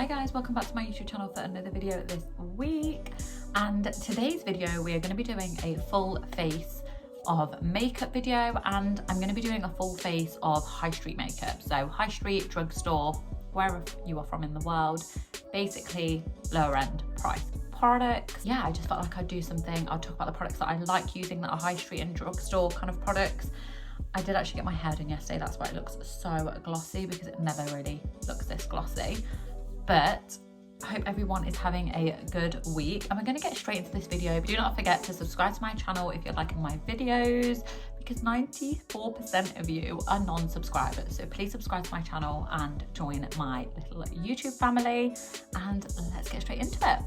Hi guys, welcome back to my YouTube channel for another video this week. And today's video we are going to be doing a full face of makeup video, and I'm going to be doing a full face of high street makeup. So high street, drugstore, wherever you are from in the world, basically lower end price products. Yeah, I just felt like I'd do something. I'll talk about the products that I like using that are high street and drugstore kind of products. I did actually get my hair done yesterday, that's why it looks so glossy, because it never really looks this glossy. But I hope everyone is having a good week, and we're going to get straight into this video. But do not forget to subscribe to my channel if you're liking my videos, because 94% of you are non-subscribers. So please subscribe to my channel and join my little YouTube family, and let's get straight into it.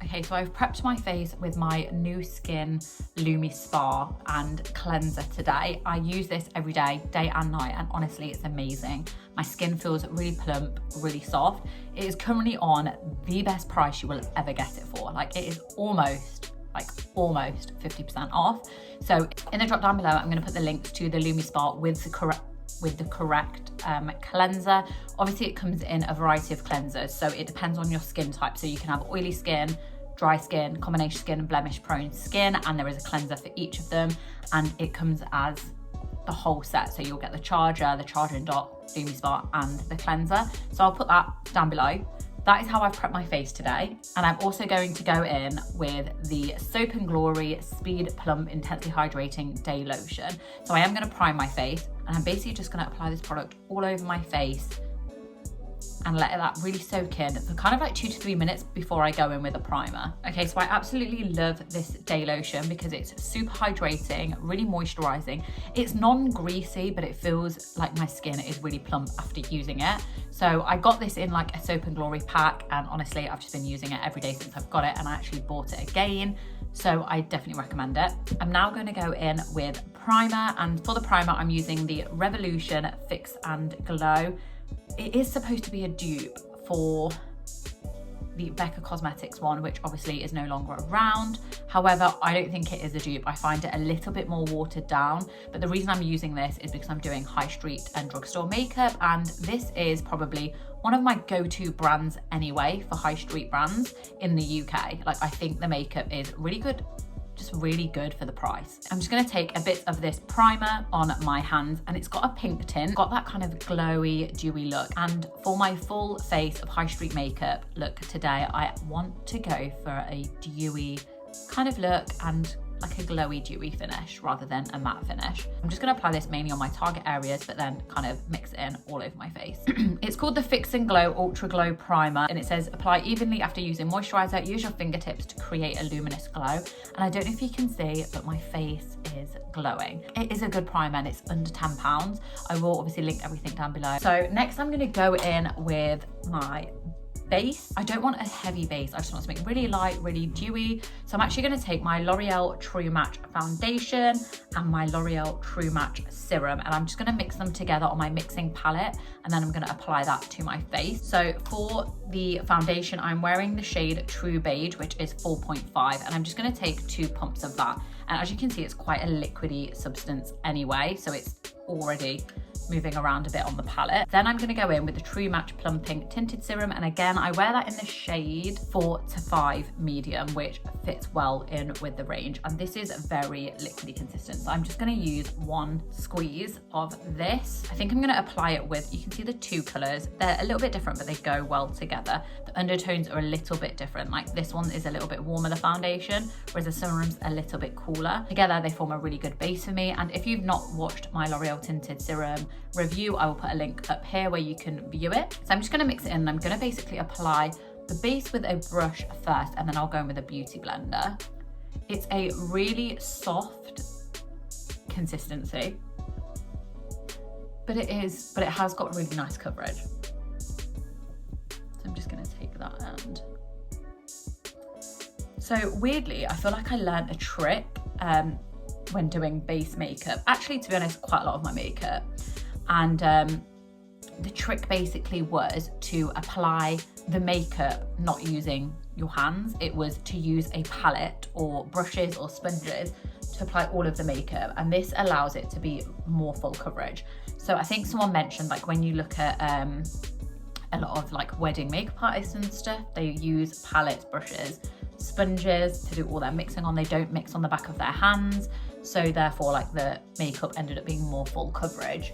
Okay, so I've prepped my face with my New Skin Lumi Spa and Cleanser today. I use this every day and night, and honestly, it's amazing. My skin feels really plump, really soft. It is currently on the best price you will ever get it for. Like, it is almost 50% off. So in the drop down below, I'm gonna put the links to the Lumi Spa with the correct cleanser. Obviously it comes in a variety of cleansers, so it depends on your skin type. So you can have oily skin, dry skin, combination skin, and blemish prone skin, and there is a cleanser for each of them, and it comes as the whole set. So you'll get the charging dock, Lumi Spa, and the cleanser. So I'll put that down below. That is how I've prepped my face today. And I'm also going to go in with the Soap & Glory Speed Plump Intensely Hydrating Day Lotion. So I am going to prime my face, and I'm basically just going to apply this product all over my face and let that really soak in for kind of like 2 to 3 minutes before I go in with a primer. Okay, so I absolutely love this day lotion because it's super hydrating, really moisturizing. It's non-greasy, but it feels like my skin is really plump after using it. So I got this in like a Soap & Glory pack, and honestly, I've just been using it every day since I've got it, and I actually bought it again. So I definitely recommend it. I'm now going to go in with primer, and for the primer, I'm using the Revolution Fix and Glow. It is supposed to be a dupe for the E.L.F Cosmetics one, which obviously is no longer around. However, I don't think it is a dupe. I find it a little bit more watered down, but the reason I'm using this is because I'm doing high street and drugstore makeup, and this is probably one of my go-to brands anyway for high street brands in the UK. Like, I think the makeup is really good, just really good for the price. I'm just going to take a bit of this primer on my hands, and it's got a pink tint, got that kind of glowy, dewy look. And for my full face of high street makeup look today, I want to go for a dewy kind of look and like a glowy, dewy finish rather than a matte finish. I'm just going to apply this mainly on my target areas, but then kind of mix it in all over my face. It's called the Fix and Glow Ultra Glow Primer, and it says apply evenly after using moisturizer. Use your fingertips to create a luminous glow. And I don't know if you can see, but my face is glowing. It is a good primer, and it's under £10. I will obviously link everything down below. So next I'm going to go in with my base. I don't want a heavy base, I just want to make it really light, really dewy. So I'm actually going to take my L'Oreal True Match foundation and my L'Oreal True Match serum, and I'm just going to mix them together on my mixing palette, and then I'm going to apply that to my face. So for the foundation, I'm wearing the shade True Beige, which is 4.5, and I'm just going to take 2 pumps of that. And as you can see, it's quite a liquidy substance anyway, so it's already moving around a bit on the palette. Then I'm going to go in with the True Match Plumping Tinted Serum, and again I wear that in the shade 4 to 5 medium, which fits well in with the range, and this is very liquidy consistent. So I'm just going to use 1 squeeze of this. I think I'm going to apply it with, you can see the 2 colours, they're a little bit different but they go well together. The undertones are a little bit different, like this one is a little bit warmer, the foundation, whereas the serum's a little bit cooler. Together they form a really good base for me, and if you've not watched my L'Oreal Tinted Serum review, I will put a link up here where you can view it. So I'm just going to mix it in, and I'm going to basically apply the base with a brush first, and then I'll go in with a beauty blender. It's a really soft consistency, but it has got really nice coverage. So I'm just going to take that and so weirdly I feel like I learned a trick when doing base makeup, actually to be honest quite a lot of my makeup, and the trick basically was to apply the makeup not using your hands. It was to use a palette or brushes or sponges to apply all of the makeup, and this allows it to be more full coverage. So I think someone mentioned, like, when you look at a lot of like wedding makeup artists and stuff, they use palettes, brushes, sponges to do all their mixing on. They don't mix on the back of their hands, so therefore like the makeup ended up being more full coverage.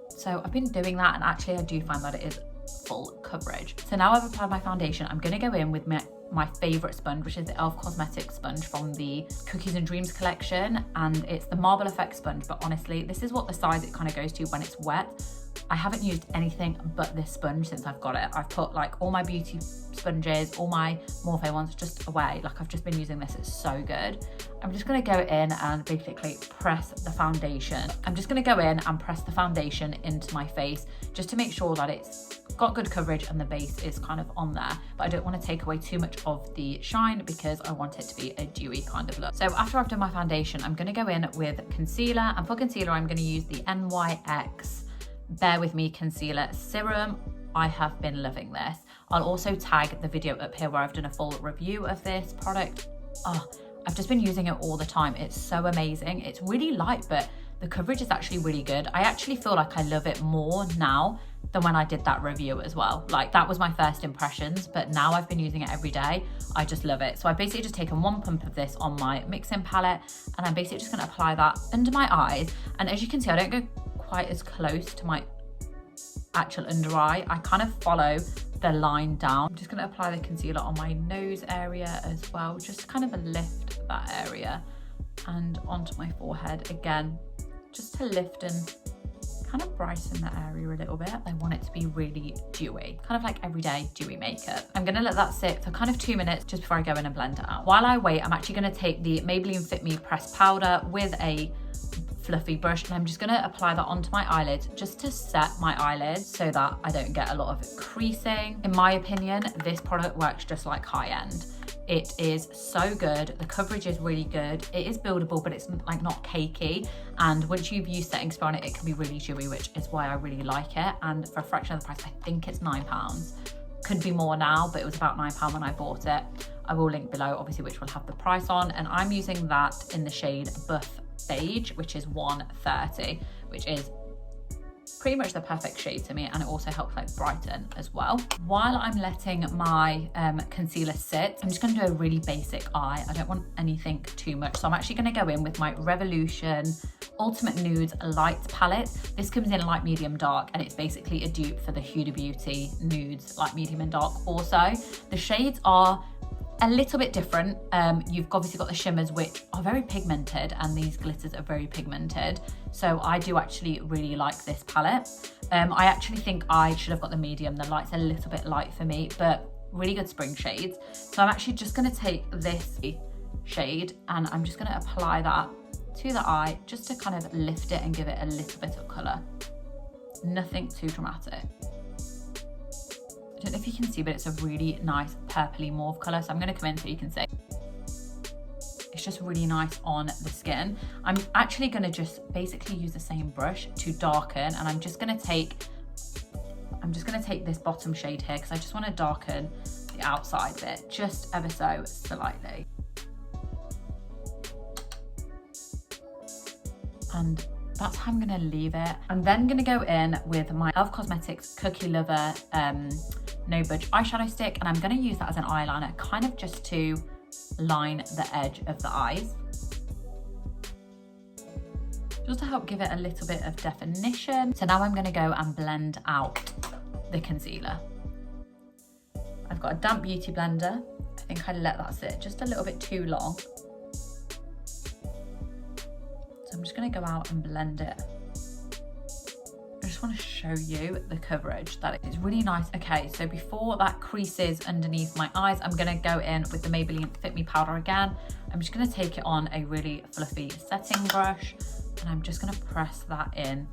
So I've been doing that, and actually I do find that it is full coverage. So now I've applied my foundation, I'm going to go in with my favorite sponge, which is the E.L.F Cosmetics sponge from the Cookies and Dreams collection, and it's the Marble Effect sponge. But honestly, this is what the size it kind of goes to when it's wet. I haven't used anything but this sponge since I've got it. I've put like all my beauty sponges, all my Morphe ones just away. Like I've just been using this, it's so good. I'm just gonna go in and basically press the foundation. I'm just gonna go in and press the foundation into my face just to make sure that it's got good coverage and the base is kind of on there. But I don't want to take away too much of the shine because I want it to be a dewy kind of look. So after I've done my foundation, I'm gonna go in with concealer, and for concealer, I'm gonna use the NYX Bear With Me Concealer Serum. I have been loving this. I'll also tag the video up here where I've done a full review of this product. Oh, I've just been using it all the time. It's so amazing. It's really light, but the coverage is actually really good. I actually feel like I love it more now than when I did that review as well. Like that was my first impressions, but now I've been using it every day. I just love it. So I've basically just taken one pump of this on my mixing palette, and I'm basically just gonna apply that under my eyes. And as you can see, I don't go quite as close to my actual under eye. I kind of follow the line down. I'm just going to apply the concealer on my nose area as well, just to kind of lift that area, and onto my forehead again, just to lift and kind of brighten that area a little bit. I want it to be really dewy, kind of like everyday dewy makeup. I'm gonna let that sit for kind of 2 minutes just before I go in and blend it out. While I wait, I'm actually gonna take the Maybelline Fit Me pressed powder with a fluffy brush, and I'm just gonna apply that onto my eyelids just to set my eyelids so that I don't get a lot of creasing. In my opinion, this product works just like high end. It is so good. The coverage is really good. It is buildable, but it's like not cakey. And once you've used setting spray on it, it can be really dewy, which is why I really like it. And for a fraction of the price, I think it's £9. Could be more now, but it was about £9 when I bought it. I will link below, obviously, which will have the price on. And I'm using that in the shade Buff Beige, which is 130, which is pretty much the perfect shade to me, and it also helps like brighten as well. While I'm letting my concealer sit, I'm just going to do a really basic eye. I don't want anything too much, so I'm actually going to go in with my Revolution Ultimate Nudes Light palette. This comes in light, medium, dark, and it's basically a dupe for the Huda Beauty Nudes Light, Medium and Dark also. The shades are a little bit different. You've obviously got the shimmers, which are very pigmented, and these glitters are very pigmented. So I do actually really like this palette. I actually think I should have got the medium. The light's a little bit light for me, but really good spring shades. So I'm actually just gonna take this shade and I'm just gonna apply that to the eye just to kind of lift it and give it a little bit of color. Nothing too dramatic. I don't know if you can see, but it's a really nice purpley mauve colour. So I'm going to come in so you can see. It's just really nice on the skin. I'm actually going to just basically use the same brush to darken, and I'm just going to take this bottom shade here because I just want to darken the outside bit just ever so slightly. And that's how I'm going to leave it. I'm then going to go in with my E.L.F Cosmetics Cookie Lover No Budge eyeshadow stick, and I'm going to use that as an eyeliner, kind of just to line the edge of the eyes, just to help give it a little bit of definition. So now I'm going to go and blend out the concealer. I've got a damp beauty blender. I think I let that sit just a little bit too long. I'm just going to go out and blend it. I just want to show you the coverage that it's really nice. Okay, so before that creases underneath my eyes, I'm going to go in with the Maybelline Fit Me powder again. I'm just going to take it on a really fluffy setting brush, and I'm just going to press that in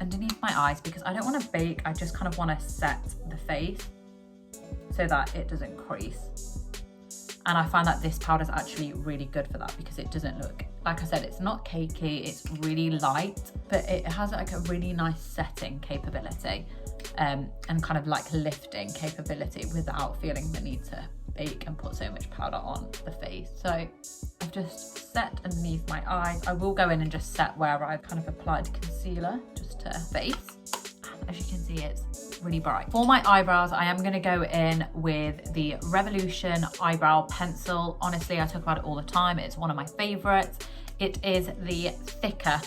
underneath my eyes because I don't want to bake. I just kind of want to set the face so that it doesn't crease. And I find that this powder is actually really good for that because it doesn't look, like I said, it's not cakey, it's really light, but it has like a really nice setting capability and kind of like lifting capability without feeling the need to bake and put so much powder on the face. So I've just set underneath my eyes. I will go in and just set where I've kind of applied concealer just to face. I As you can see, it's really bright. For my eyebrows, I am going to go in with the Revolution Eyebrow Pencil. Honestly, I talk about it all the time. It's one of my favorites. It is the thicker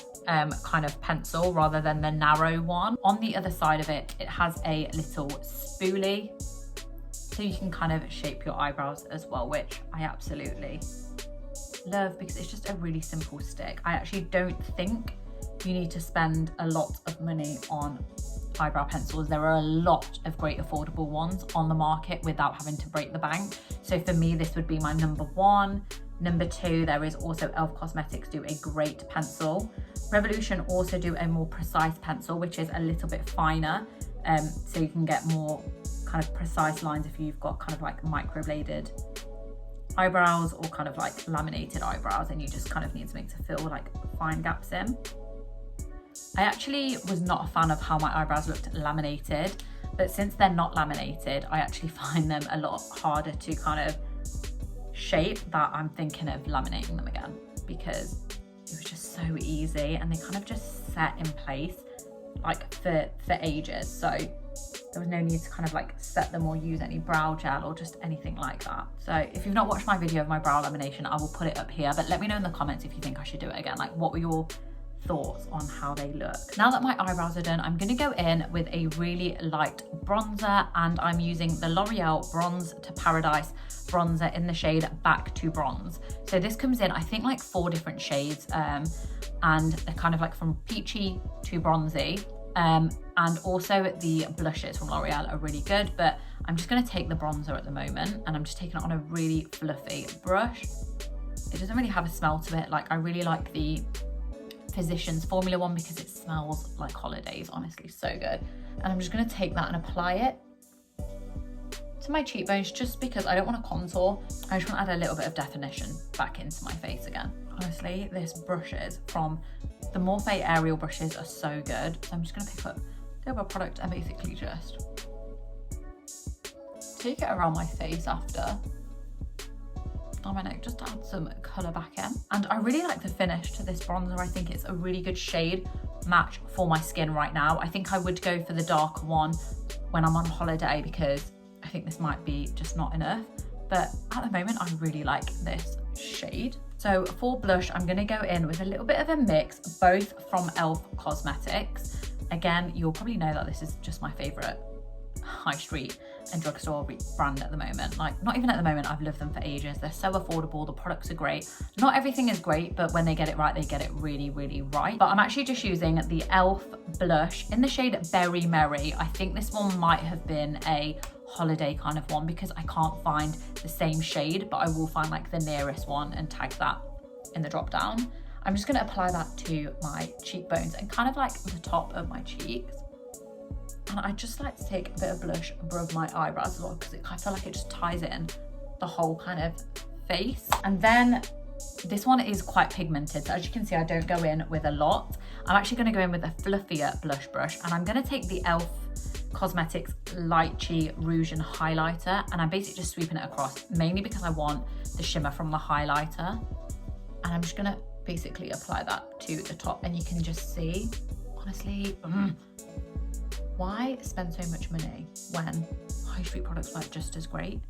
kind of pencil rather than the narrow one. On the other side of it, it has a little spoolie, so you can kind of shape your eyebrows as well, which I absolutely love because it's just a really simple stick. I actually don't think you need to spend a lot of money on eyebrow pencils. There are a lot of great affordable ones on the market without having to break the bank. So for me, this would be my number one. Number two, there is also E.L.F Cosmetics do a great pencil. Revolution also do a more precise pencil, which is a little bit finer. So you can get more kind of precise lines if you've got kind of like microbladed eyebrows or kind of like laminated eyebrows and you just kind of need something to fill like fine gaps in. I actually was not a fan of how my eyebrows looked laminated, but since they're not laminated, I actually find them a lot harder to kind of shape, that I'm thinking of laminating them again because it was just so easy and they kind of just set in place like for ages. So there was no need to kind of like set them or use any brow gel or just anything like that. So if you've not watched my video of my brow lamination, I will put it up here, but let me know in the comments if you think I should do it again. Like, what were your thoughts on how they look? Now that my eyebrows are done, I'm going to go in with a really light bronzer, and I'm using the L'Oreal Bronze to Paradise bronzer in the shade Back to Bronze. So this comes in, I think, like 4 different shades, and they're kind of like from peachy to bronzy. And also the blushes from L'Oreal are really good, but I'm just going to take the bronzer at the moment and I'm just taking it on a really fluffy brush. It doesn't really have a smell to it. Like, I really like the Physicians Formula one because it smells like holidays, honestly, so good. And I'm just going to take that and apply it to my cheekbones just because I don't want to contour. I just want to add a little bit of definition back into my face again. Honestly, this brushes from the Morphe Aerial brushes are so good. So I'm just going to pick up the other product and basically just take it around my face after on my neck just to add some colour back in. And I really like the finish to this bronzer. I think it's a really good shade match for my skin right now. I think I would go for the darker one when I'm on holiday because I think this might be just not enough. But at the moment, I really like this shade. So for blush, I'm going to go in with a little bit of a mix, both from E.L.F Cosmetics. Again, you'll probably know that this is just my favourite high street and drugstore brand at the moment. Like, not even at the moment, I've loved them for ages. They're so affordable, the products are great. Not everything is great, but when they get it right, they get it really, really right. But I'm actually just using the E.L.F blush in the shade Berry Merry. I think this one might have been a holiday kind of one because I can't find the same shade, but I will find like the nearest one and tag that in the drop down. I'm just going to apply that to my cheekbones and kind of like the top of my cheeks. And I just like to take a bit of blush above my eyebrows as well because I feel like it just ties it in the whole kind of face. And then this one is quite pigmented, so as you can see, I don't go in with a lot. I'm actually going to go in with a fluffier blush brush, and I'm going to take the E.L.F Cosmetics Lychee Rouge and Highlighter, and I'm basically just sweeping it across, mainly because I want the shimmer from the highlighter. And I'm just going to basically apply that to the top, and you can just see, honestly, why spend so much money when high street products are just as great?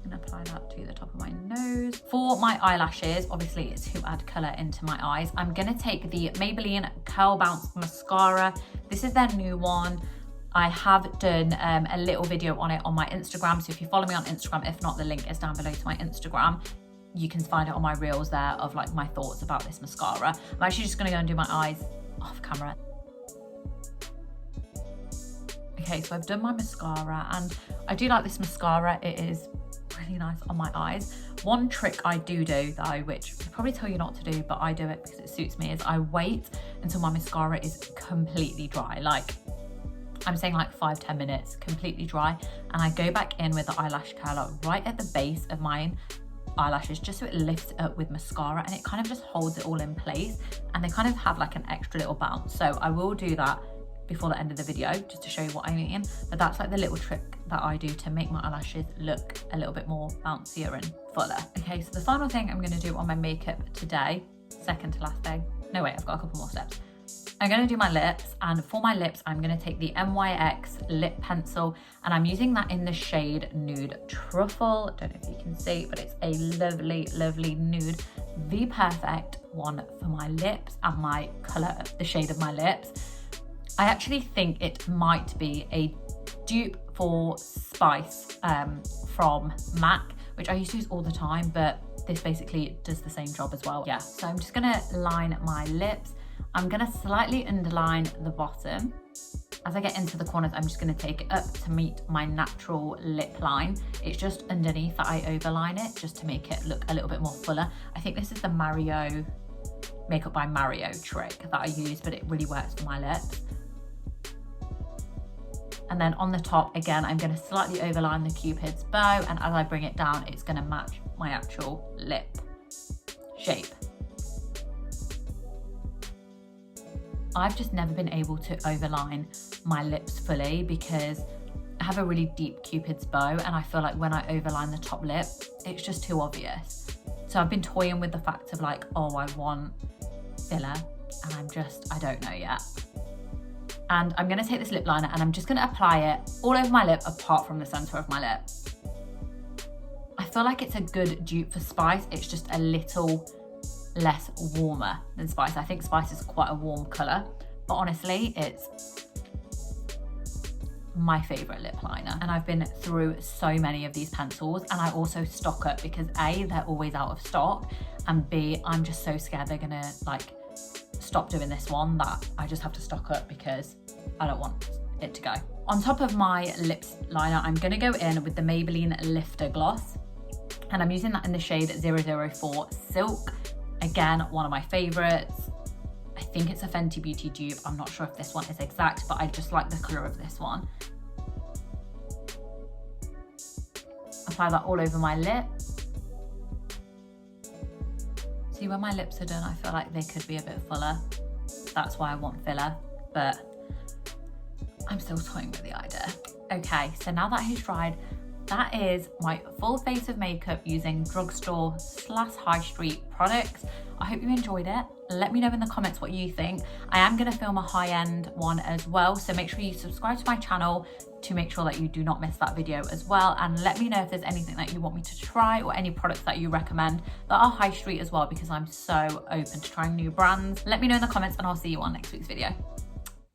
And apply that to the top of my nose. For my eyelashes, obviously it's to add colour into my eyes, I'm going to take the Maybelline Curl Bounce Mascara. This is their new one. I have done a little video on it on my Instagram, so if you follow me on Instagram, if not, the link is down below to my Instagram. You can find it on my reels there of like my thoughts about this mascara. I'm actually just going to go and do my eyes off camera. Okay, so I've done my mascara and I do like this mascara. It is really nice on my eyes. One trick I do though, which I probably tell you not to do, but I do it because it suits me, is I wait until my mascara is completely dry. Like, I'm saying like 5-10 minutes, completely dry. And I go back in with the eyelash curler right at the base of my eyelashes, just so it lifts up with mascara and it kind of just holds it all in place. And they kind of have like an extra little bounce. So I will do that before the end of the video just to show you what I mean. But that's like the little trick that I do to make my eyelashes look a little bit more bouncier and fuller. Okay, so the final thing I'm going to do on my makeup today, second to last thing, no wait, I've got a couple more steps. I'm going to do my lips, and for my lips I'm going to take the NYX lip pencil, and I'm using that in the shade Nude Truffle. Don't know if you can see, but it's a lovely, lovely nude. The perfect one for my lips and my colour, the shade of my lips. I actually think it might be a dupe for Spice from MAC, which I used to use all the time, but this basically does the same job as well. Yeah, so I'm just going to line my lips. I'm going to slightly underline the bottom. As I get into the corners, I'm just going to take it up to meet my natural lip line. It's just underneath that I overline it, just to make it look a little bit more fuller. I think this is the Mario, Makeup by Mario trick that I use, but it really works for my lips. And then on the top, again, I'm going to slightly overline the Cupid's bow, and as I bring it down, it's going to match my actual lip shape. I've just never been able to overline my lips fully because I have a really deep Cupid's bow, and I feel like when I overline the top lip, it's just too obvious. So I've been toying with the fact of like, oh, I want filler, and I don't know yet. And I'm gonna take this lip liner and I'm just gonna apply it all over my lip apart from the center of my lip. I feel like it's a good dupe for Spice. It's just a little less warmer than Spice. I think Spice is quite a warm color, but honestly, it's my favorite lip liner. And I've been through so many of these pencils, and I also stock up because A, they're always out of stock, and B, I'm just so scared they're gonna like stop doing this one that I just have to stock up because I don't want it to go. On top of my lip liner, I'm gonna go in with the Maybelline Lifter Gloss, and I'm using that in the shade 004 Silk. Again, one of my favorites. I think it's a Fenty Beauty dupe. I'm not sure if this one is exact, but I just like the color of this one. Apply that all over my lip. See, when my lips are done, I feel like they could be a bit fuller. That's why I want filler, but I'm still toying with the idea. Okay, so now that it's dried, that is my full face of makeup using drugstore / high street products. I hope you enjoyed it. Let me know in the comments what you think. I am gonna film a high-end one as well, so make sure you subscribe to my channel to make sure that you do not miss that video as well. And let me know if there's anything that you want me to try or any products that you recommend that are high street as well, because I'm so open to trying new brands. Let me know in the comments and I'll see you on next week's video.